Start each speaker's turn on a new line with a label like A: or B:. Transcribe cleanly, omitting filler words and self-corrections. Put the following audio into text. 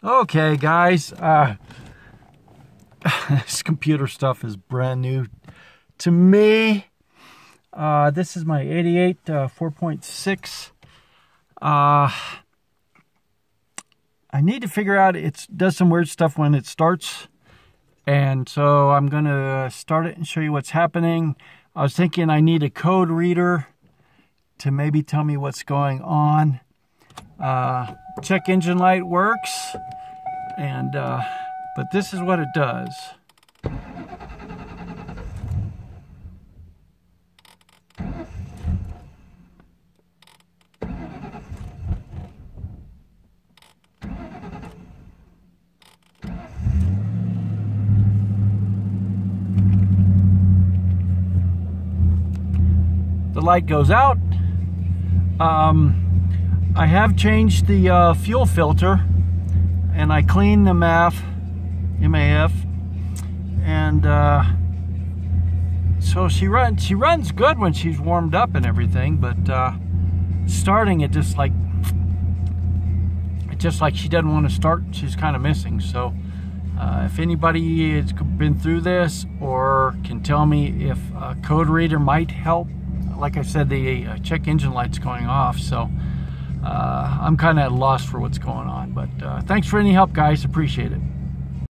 A: Okay, guys, this computer stuff is brand new to me. This is my 88 4.6. I need to figure out, it does some weird stuff when it starts, and so I'm going to start it and show you what's happening. I was thinking I need a code reader to maybe tell me what's going on. Check engine light works, and but this is what it does. The light goes out. I have changed the fuel filter, and I cleaned the MAF, and so she runs good when she's warmed up and everything, but starting it just like she doesn't want to start. She's kind of missing. So if anybody has been through this or can tell me if a code reader might help. Like I said, the check engine light's going off, so I'm kind of at a loss for what's going on. But thanks for any help, guys. Appreciate it.